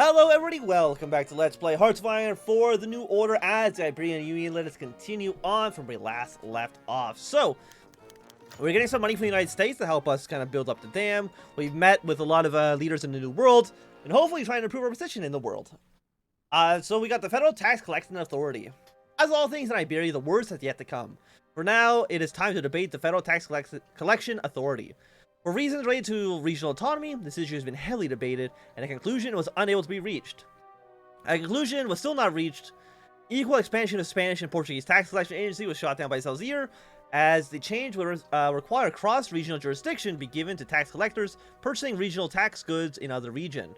Hello everybody, welcome back to Let's Play Hearts of Iron for the New Order as the Iberian Union. Let us continue on from where we last left off. So, we're getting some money from the United States to help us kind of build up the dam. We've met with a lot of leaders in the New World, and hopefully trying to improve our position in the world. So we got the Federal Tax Collection Authority. As all things in Iberia, the worst has yet to come. For now, it is time to debate the Federal Tax Collection Authority. For reasons related to regional autonomy, this issue has been heavily debated, and a conclusion was unable to be reached. A conclusion was still not reached. Equal expansion of Spanish and Portuguese tax collection agency was shot down by Salazar, as the change would require cross-regional jurisdiction be given to tax collectors purchasing regional tax goods in other regions.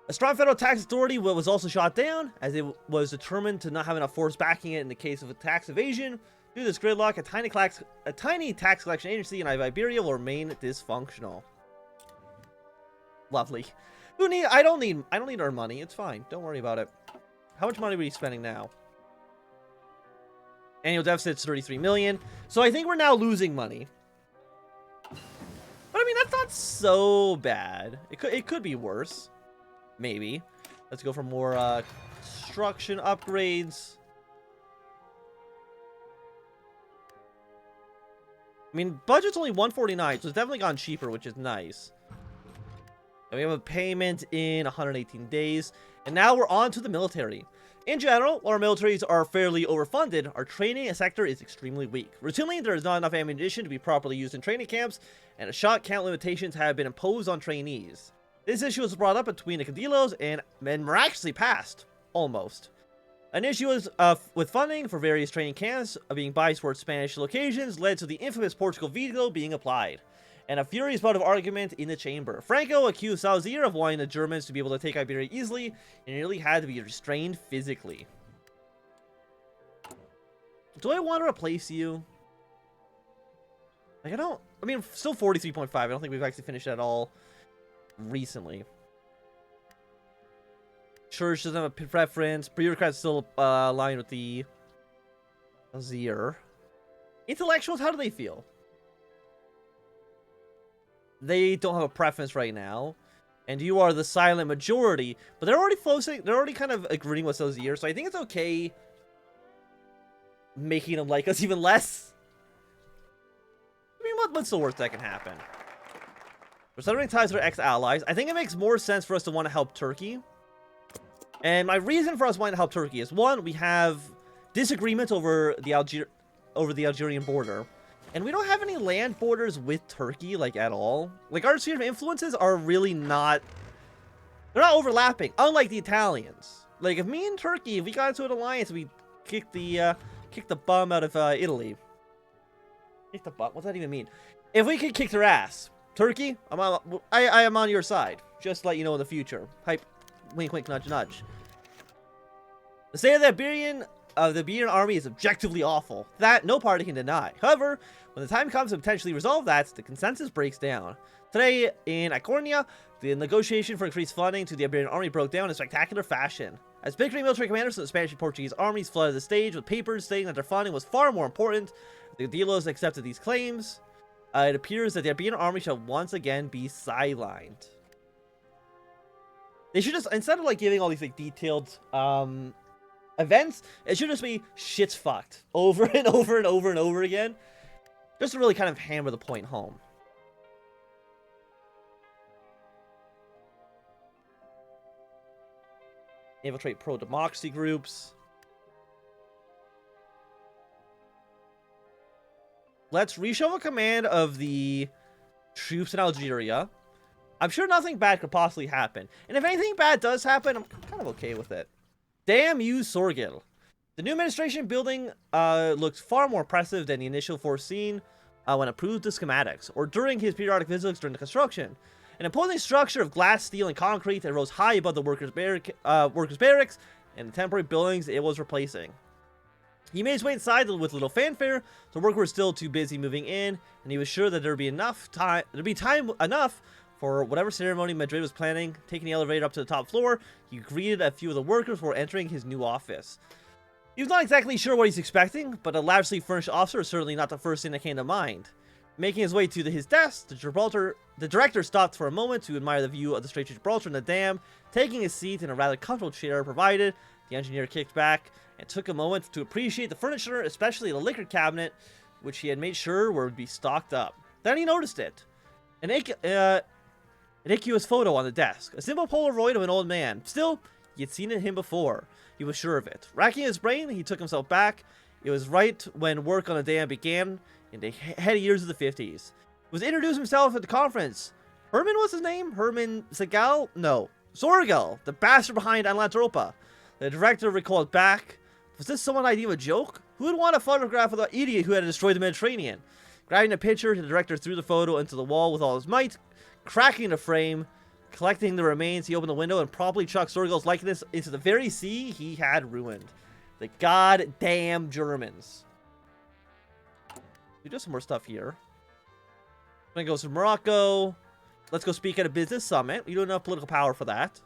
A strong federal tax authority was also shot down, as it was determined to not have enough force backing it in the case of a tax evasion. Due to this gridlock, a tiny tax collection agency in Iberia will remain dysfunctional. Lovely. I don't need our money. It's fine. Don't worry about it. How much money are we spending now? Annual deficit's 33 million. So I think we're now losing money. But I mean, that's not so bad. It could be worse. Maybe. Let's go for more construction upgrades. I mean, budget's only 149, so it's definitely gone cheaper, which is nice. And we have a payment in 118 days. And now we're on to the military. In general, while our militaries are fairly overfunded, our training sector is extremely weak. Routinely, there is not enough ammunition to be properly used in training camps, and shot count limitations have been imposed on trainees. This issue was brought up between the Cadillos and miraculously passed. Almost. An issue was with funding for various training camps being biased towards Spanish locations led to the infamous Portugal veto being applied, and a furious bout of argument in the chamber. Franco accused Salazar of wanting the Germans to be able to take Iberia easily, and nearly had to be restrained physically. Do I want to replace you? Like, I mean, still 43.5. I don't think we've actually finished at all recently. Church doesn't have a preference. Bureaucrats still aligned with the Azir. Intellectuals, how do they feel? They don't have a preference right now, and you are the silent majority. But they're already focusing. They're already kind of agreeing with Azir, so I think it's okay making them like us even less. I mean, what's the worst that can happen? We're severing ties with our ex-allies. I think it makes more sense for us to want to help Turkey. And my reason for us wanting to help Turkey is, one, we have disagreements over the Algerian border. And we don't have any land borders with Turkey, like, at all. Like, our sphere of influences are really not... They're not overlapping, unlike the Italians. Like, if me and Turkey, if we got into an alliance, we kick the bum out of Italy. Kick the bum? What's that even mean? If we could kick their ass, Turkey, I am on your side. Just to let you know in the future. Hype. Wink, wink, nudge, nudge. The state of the Iberian army is objectively awful. That no party can deny. However, when the time comes to potentially resolve that, the consensus breaks down. Today, in Icornia, the negotiation for increased funding to the Iberian army broke down in spectacular fashion. As bickering military commanders of the Spanish and Portuguese armies flooded the stage with papers stating that their funding was far more important, the Cadillos accepted these claims. It appears that the Iberian army shall once again be sidelined. They should just, instead of like giving all these like detailed events, it should just be shit's fucked over and over and over and over again. Just to really kind of hammer the point home. Infiltrate pro-democracy groups. Let's reshuffle command of the troops in Algeria. I'm sure nothing bad could possibly happen. And if anything bad does happen, I'm kind of okay with it. Damn you, Sorgil. The new administration building looks far more impressive than the initial foreseen when approved the schematics, or during his periodic visits during the construction. An imposing structure of glass, steel, and concrete that rose high above the workers' barracks and the temporary buildings it was replacing. He made his way inside with little fanfare. The workers were still too busy moving in, and he was sure that there'd be time enough for whatever ceremony Madrid was planning. Taking the elevator up to the top floor, he greeted a few of the workers before entering his new office. He was not exactly sure what he's expecting, but a lavishly furnished officer is certainly not the first thing that came to mind. Making his way to his desk, the Gibraltar The director stopped for a moment to admire the view of the Strait of Gibraltar and the dam, taking a seat in a rather comfortable chair provided. The engineer kicked back and took a moment to appreciate the furniture, especially the liquor cabinet, which he had made sure would be stocked up. Then he noticed it. An aqueous photo on the desk. A simple Polaroid of an old man. Still, he had seen him before. He was sure of it. Racking his brain, he took himself back. It was right when work on the dam began in the heady years of the 50s. He was introduced himself at the conference. Herman was his name? Herman Segal? No. Sorgal, the bastard behind Anlantropa. The director recalled back. Was this someone idea of a joke? Who would want a photograph of the idiot who had destroyed the Mediterranean? Grabbing a picture, the director threw the photo into the wall with all his might, cracking the frame. Collecting the remains, he opened the window and promptly chucked Sorgal's likeness into the very sea he had ruined. The goddamn Germans. We do some more stuff here. Then goes to Morocco. Let's go speak at a business summit. We don't have enough political power for that.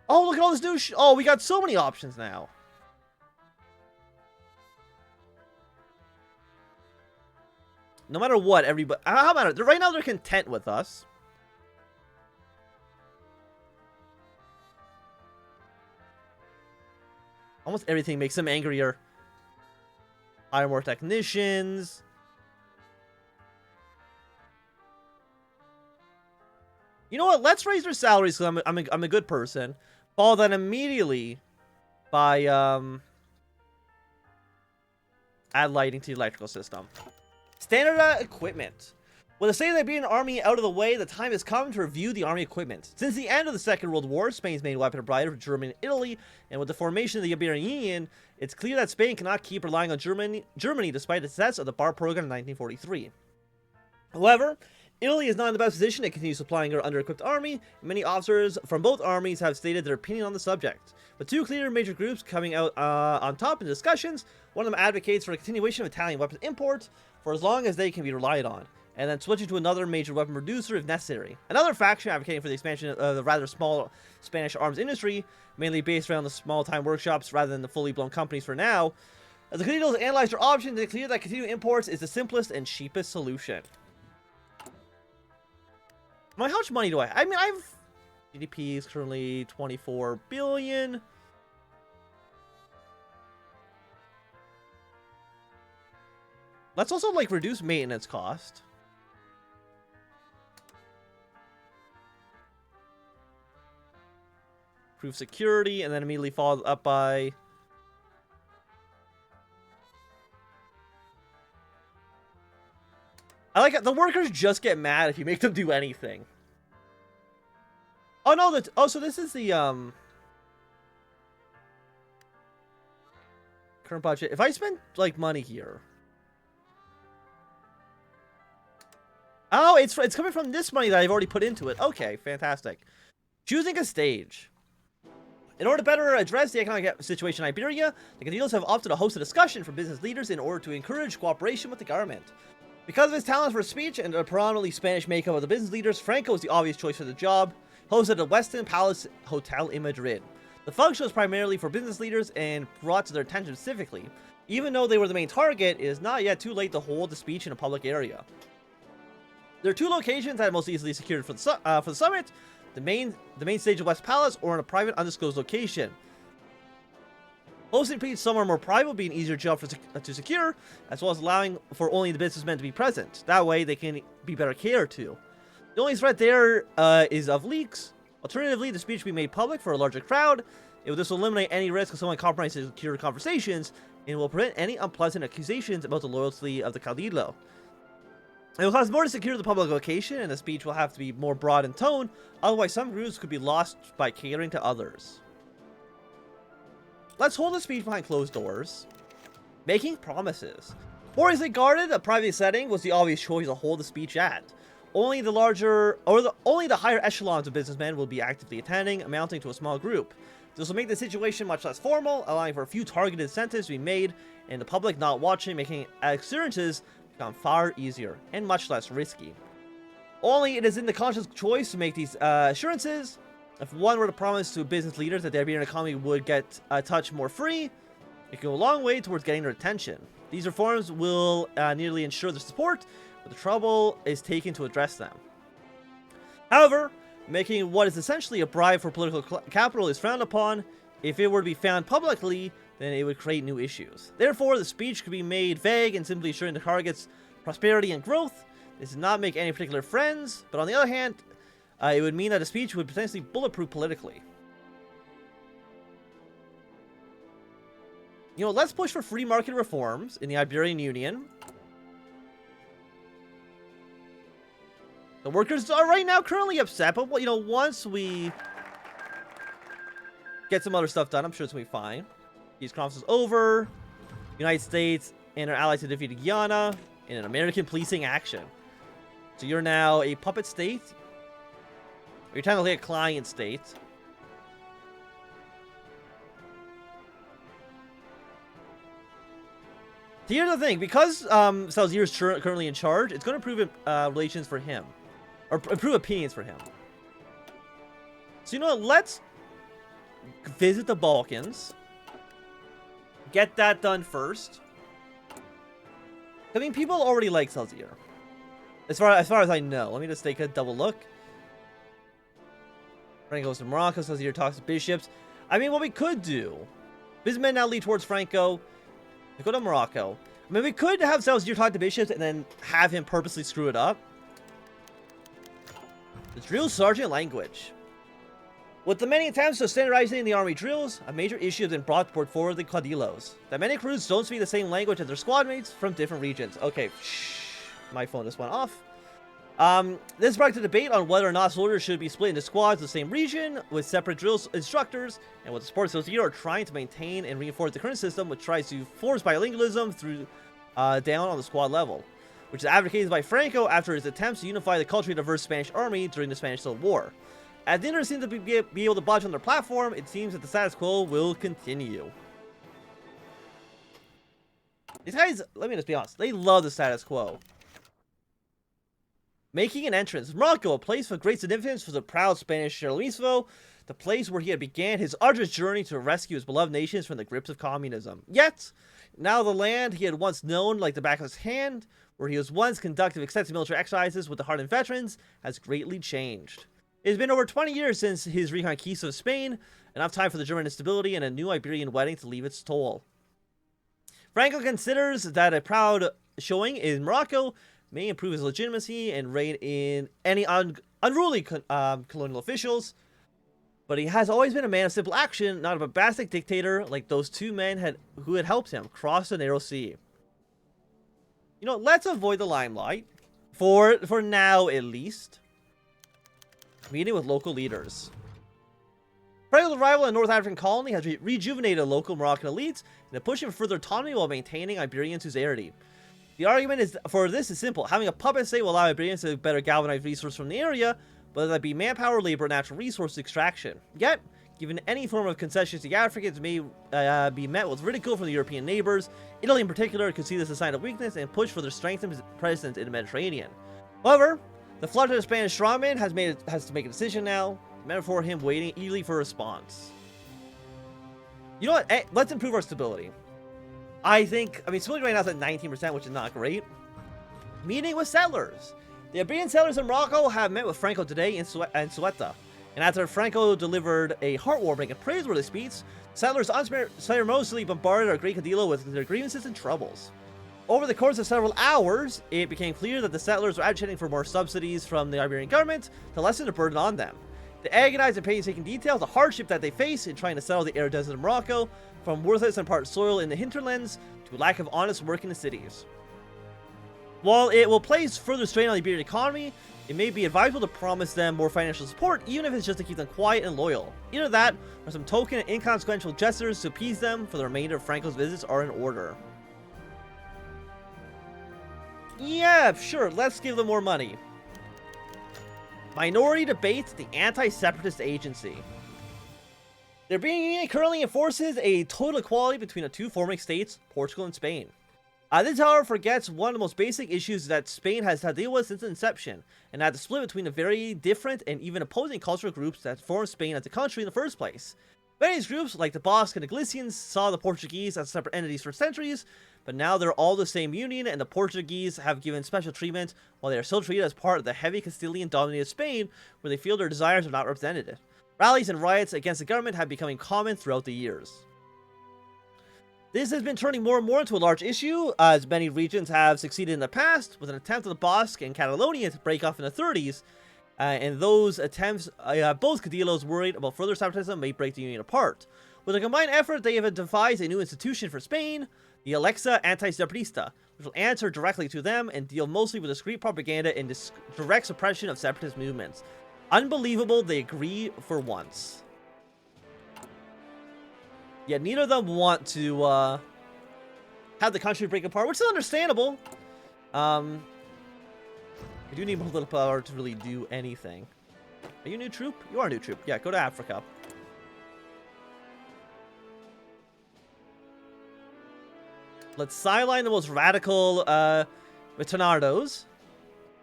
Oh, look at all this new oh, we got so many options now. No matter what, everybody... How about it? Right now, they're content with us. Almost everything makes them angrier. Hire more technicians. You know what? Let's raise their salaries because I'm a good person. Follow that immediately by add lighting to the electrical system. Standard equipment. With the state of the Iberian army out of the way, the time has come to review the army equipment. Since the end of the Second World War, Spain's main weapon provider for Germany and Italy, and with the formation of the Iberian Union, it's clear that Spain cannot keep relying on Germany despite the success of the BAR program in 1943. However, Italy is not in the best position to continue supplying her under-equipped army, and many officers from both armies have stated their opinion on the subject. With two clear major groups coming out on top in discussions, one of them advocates for a continuation of Italian weapons import for as long as they can be relied on, and then switching to another major weapon producer if necessary. Another faction advocating for the expansion of the rather small Spanish arms industry, mainly based around the small-time workshops rather than the fully blown companies for now. As the Cathedrals analyze their options, it's clear that continuing imports is the simplest and cheapest solution. How much money do I mean, GDP is currently 24 billion. Let's also, like, reduce maintenance cost. Improve security, and then immediately followed up by... I like it. The workers just get mad if you make them do anything. Oh, no, so this is the, current budget. If I spend, like, money here... Oh, it's coming from this money that I've already put into it. Okay, fantastic. Choosing a stage. In order to better address the economic situation in Iberia, the Cathedrals have opted to host a discussion for business leaders in order to encourage cooperation with the government. Because of his talents for speech and the predominantly Spanish makeup of the business leaders, Franco was the obvious choice for the job, hosted at the Westin Palace Hotel in Madrid. The function was primarily for business leaders and brought to their attention specifically. Even though they were the main target, it is not yet too late to hold the speech in a public area. There are two locations that are most easily secured for the summit: the main stage of West Palace, or in a private, undisclosed location. Hosting speech somewhere more private will be an easier job to secure, as well as allowing for only the businessmen to be present. That way, they can be better catered to. The only threat there is of leaks. Alternatively, the speech will be made public for a larger crowd. This will eliminate any risk of someone compromising secure conversations, and will prevent any unpleasant accusations about the loyalty of the Caudillo. It will cost more to secure the public location, and the speech will have to be more broad in tone, otherwise some groups could be lost by catering to others. Let's hold the speech behind closed doors. Making promises. More easily guarded, a private setting was the obvious choice to hold the speech at. Only the higher echelons of businessmen will be actively attending, amounting to a small group. This will make the situation much less formal, allowing for a few targeted incentives to be made, and the public not watching, making experiences become far easier and much less risky. Only it is in the conscious choice to make these assurances. If one were to promise to business leaders that the Iberian economy would get a touch more free, it can go a long way towards getting their attention. These reforms will nearly ensure their support, but the trouble is taken to address them. However, making what is essentially a bribe for political capital is frowned upon. If it were to be found publicly, then it would create new issues. Therefore, the speech could be made vague and simply assuring the target's prosperity and growth. This does not make any particular friends, but on the other hand, it would mean that the speech would potentially bulletproof politically. You know, let's push for free market reforms in the Iberian Union. The workers are right now currently upset, but, you know, once we get some other stuff done, I'm sure it's going to be fine. Peace conference is over. United States and our allies have defeated Guyana in an American policing action. So you're now a puppet state. You're technically a client state. Here's the thing, because Salazar is currently in charge, it's going to improve relations for him. Or improve opinions for him. So you know what, let's visit the Balkans. Get that done first. I mean, people already like Salazar. As far as I know. Let me just take a double look. Franco goes to Morocco, Salazar talks to bishops. I mean, what we could do, businessmen now lead towards Franco. We go to Morocco. I mean, we could have Salazar talk to bishops and then have him purposely screw it up. The drill sergeant language. With the many attempts to standardizing the army drills, a major issue has been brought forward the caudillos. That many crews don't speak the same language as their squad mates from different regions. Okay, shh. My phone just went off. This sparked a debate on whether or not soldiers should be split into squads in the same region with separate drill instructors, and what the sports associations are trying to maintain and reinforce the current system, which tries to force bilingualism through down on the squad level, which is advocated by Franco after his attempts to unify the culturally diverse Spanish army during the Spanish Civil War. As the others seem to be able to budge on their platform, it seems that the status quo will continue. These guys, let me just be honest, they love the status quo. Making an entrance. Morocco, a place of great significance for the proud Spanish Charlemismo, the place where he had began his arduous journey to rescue his beloved nations from the grips of communism. Yet, now the land he had once known like the back of his hand, where he was once conducting extensive military exercises with the hardened veterans, has greatly changed. It has been over 20 years since his reconquista of Spain, enough time for the German instability and a new Iberian wedding to leave its toll. Franco considers that a proud showing in Morocco may improve his legitimacy and rein in any unruly colonial officials, but he has always been a man of simple action, not a bombastic dictator like those two men who had helped him cross the narrow sea. You know, let's avoid the limelight, for now at least. Meeting with local leaders. Franco's arrival in North African colony has rejuvenated local Moroccan elites and a push for further autonomy while maintaining Iberian suzerainty. The argument for this is simple. Having a puppet state will allow Iberians to better galvanize resources from the area, whether that be manpower, labor, or natural resource extraction. Yet, given any form of concessions to Africans may be met with ridicule from the European neighbors, Italy in particular could see this as a sign of weakness and push for their strength and presence in the Mediterranean. However, the flutter of Spanish strongman has to make a decision now, meant for him waiting eagerly for a response. You know what? Let's improve our stability. I mean, stability right now is at 19%, which is not great. Meeting with settlers. The Iberian settlers in Morocco have met with Franco today in Ceuta. And after Franco delivered a heartwarming and praiseworthy speech, settlers unceremoniously bombarded our great caudillo with their grievances and troubles. Over the course of several hours, it became clear that the settlers were agitating for more subsidies from the Iberian government to lessen the burden on them. They agonized and painstaking details the hardship that they face in trying to settle the arid desert of Morocco, from worthless and part soil in the hinterlands to lack of honest work in the cities. While it will place further strain on the Iberian economy, it may be advisable to promise them more financial support, even if it's just to keep them quiet and loyal. Either that, or some token and inconsequential gestures to appease them for the remainder of Franco's visits are in order. Yeah, sure, let's give them more money. Minority debates the anti-separatist agency. The Iberian Union currently enforces a total equality between the two forming states, Portugal and Spain. This, however, forgets one of the most basic issues that Spain has had to deal with since its inception, and that the split between the very different and even opposing cultural groups that formed Spain as a country in the first place. Various groups, like the Basque and the Galicians, saw the Portuguese as separate entities for centuries, but now they're all the same union, and the Portuguese have given special treatment while they are still treated as part of the heavy Castilian-dominated Spain, where they feel their desires are not represented. Rallies and riots against the government have become common throughout the years. This has been turning more and more into a large issue, as many regions have succeeded in the past, with an attempt of the Basque and Catalonia to break off in the 30s, and those attempts, both Cadillos worried about further separatism may break the union apart. With a combined effort, they have devised a new institution for Spain, the Alexa Anti-Separatista, which will answer directly to them and deal mostly with discreet propaganda and direct suppression of separatist movements. Unbelievable, they agree for once. Yet neither of them want to have the country break apart, which is understandable. I do need a little power to really do anything. Are you a new troop? You are a new troop. Yeah, go to Africa. Let's sideline the most radical Metanardos.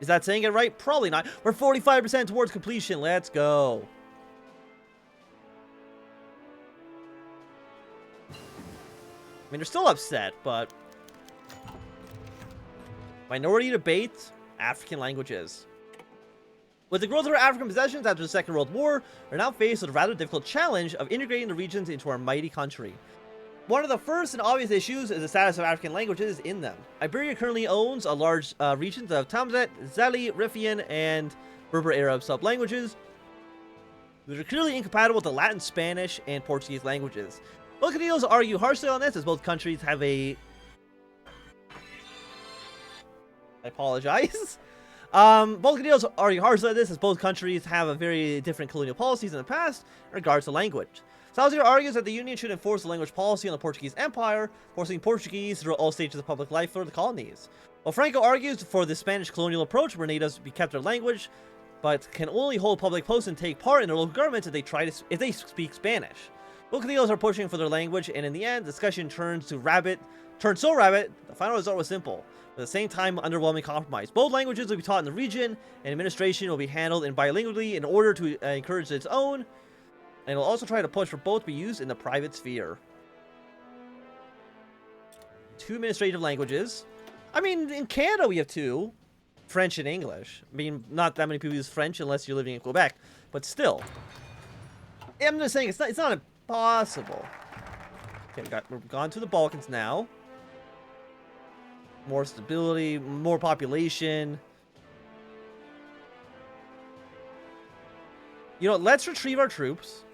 Is that saying it right? Probably not. We're 45% towards completion. Let's go. I mean, they're still upset, but... Minority debate, African languages. With the growth of our African possessions after the Second World War, we're now faced with a rather difficult challenge of integrating the regions into our mighty country. One of the first and obvious issues is the status of African languages in them. Iberia currently owns a large regions of Tamzet, Zali, Rifian, and Berber Arab sub-languages, which are clearly incompatible with the Latin, Spanish, and Portuguese languages. Both Cadillos argue harshly on this, as both countries have a... I apologize. Both Cadillos argue harshly on this, as both countries have a very different colonial policies in the past in regards to language. Salazar argues that the Union should enforce the language policy on the Portuguese Empire, forcing Portuguese through all stages of public life for the colonies. While Franco argues for the Spanish colonial approach, where natives be kept their language, but can only hold public posts and take part in their local government if they speak Spanish. Both Cadillos are pushing for their language, and in the end, discussion turned so rabbit, the final result was simple. At the same time, underwhelming compromise. Both languages will be taught in the region, and administration will be handled in bilingually in order to encourage its own, and will also try to push for both to be used in the private sphere. 2 administrative languages. I mean, in Canada we have 2. French and English. I mean, not that many people use French unless you're living in Quebec, but still. I'm just saying, it's not impossible. Okay, we've gone to the Balkans now. More stability, more population. You know, let's retrieve our troops.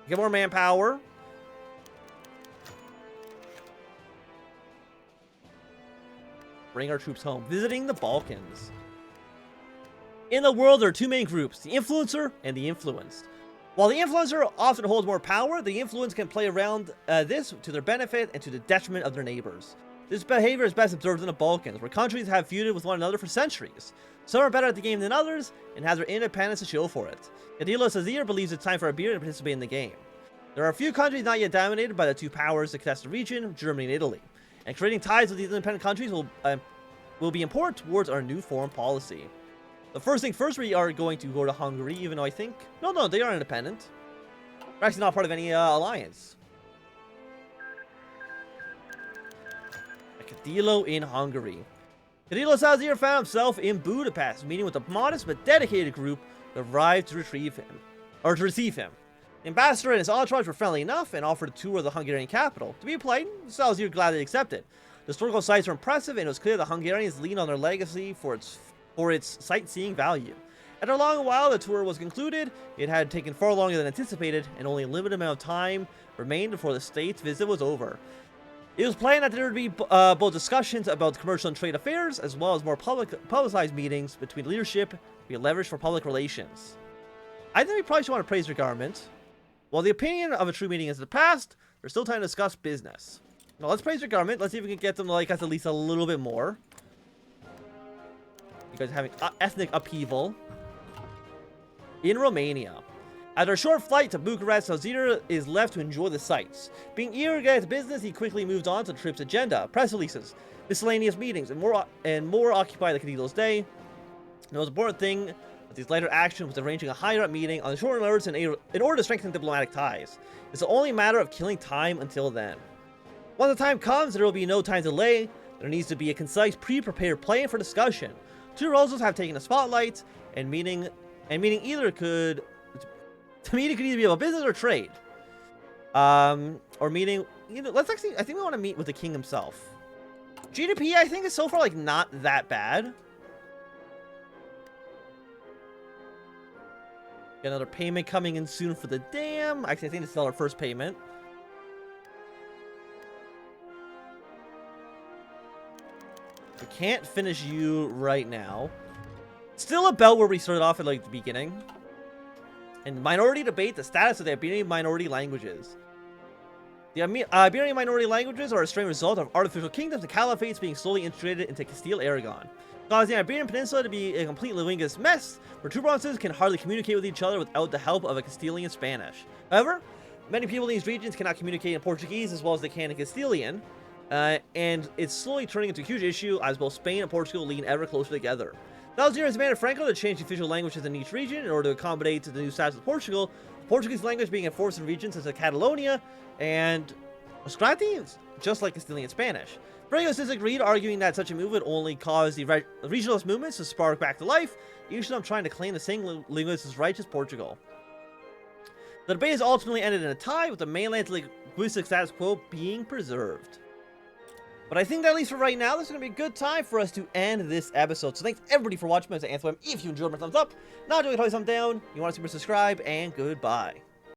Get more manpower. Bring our troops home. Visiting the Balkans. In the world, there are 2 main groups, the influencer and the influenced. While the influencer often holds more power, the influence can play around this to their benefit and to the detriment of their neighbors. This behavior is best observed in the Balkans, where countries have feuded with one another for centuries. Some are better at the game than others, and have their independence to show for it. Cadillo Sazir believes it's time for Iberian to participate in the game. There are a few countries not yet dominated by the 2 powers that contest the region, Germany and Italy, and creating ties with these independent countries will be important towards our new foreign policy. The first thing first, we are going to go to Hungary, even though I think... No, they are independent. They're actually not part of any alliance. Cadillo in Hungary. Cadillo Sazir found himself in Budapest, meeting with a modest but dedicated group that arrived to receive him. The ambassador and his entourage were friendly enough and offered a tour of the Hungarian capital. To be polite, Sazir gladly accepted. The historical sites were impressive, and it was clear the Hungarians leaned on their legacy for its sightseeing value. After a long while, the tour was concluded. It had taken far longer than anticipated, and only a limited amount of time remained before the state's visit was over. It was planned that there would be both discussions about commercial and trade affairs, as well as more publicized meetings between leadership be leveraged for public relations. I think we probably should want to praise your government. While the opinion of a true meeting is in the past, there's still time to discuss business. Now let's praise your government. Let's see if we can get them to like us at least a little bit more. You guys are having ethnic upheaval in Romania. After a short flight to Bucharest, Sazir is left to enjoy the sights. Being eager to get to business, he quickly moved on to the trip's agenda, press releases, miscellaneous meetings, and more occupy the Cadillo's day. The most important thing These later actions was arranging a higher-up meeting on the short notice in order to strengthen diplomatic ties. It's only a matter of killing time until then. When the time comes, there will be no time to delay. There needs to be a concise, pre-prepared plan for discussion. Two proposals have taken the spotlight, and meeting either could either be about business or trade. Or meeting, let's actually, I think we want to meet with the king himself. GDP, I think, is so far, like, not that bad. Got another payment coming in soon for the dam. Actually, I think this is our first payment. We can't finish you right now. Still about where we started off at, like, the beginning. And minority debate, the status of the Iberian minority languages. The Iberian minority languages are a strange result of artificial kingdoms and caliphates being slowly integrated into Castile-Aragon, causing the Iberian Peninsula to be a complete linguistic mess, where two provinces can hardly communicate with each other without the help of a Castilian Spanish. However, many people in these regions cannot communicate in Portuguese as well as they can in Castilian, and it's slowly turning into a huge issue as both Spain and Portugal lean ever closer together. Algeria has demanded Franco to change the official languages in each region in order to accommodate to the new status of Portugal, Portuguese language being enforced in regions such as Catalonia and Euskadi, just like Castilian Spanish. Franco disagreed, arguing that such a move would only cause the regionalist movements to spark back to life, each of them trying to claim the same linguistic rights as Portugal. The debate has ultimately ended in a tie, with the mainland's linguistic status quo being preserved. But I think that, at least for right now, this is going to be a good time for us to end this episode. So thanks everybody for watching. If you enjoyed, my thumbs up. Not doing it, thumbs down. You want to super subscribe, and goodbye.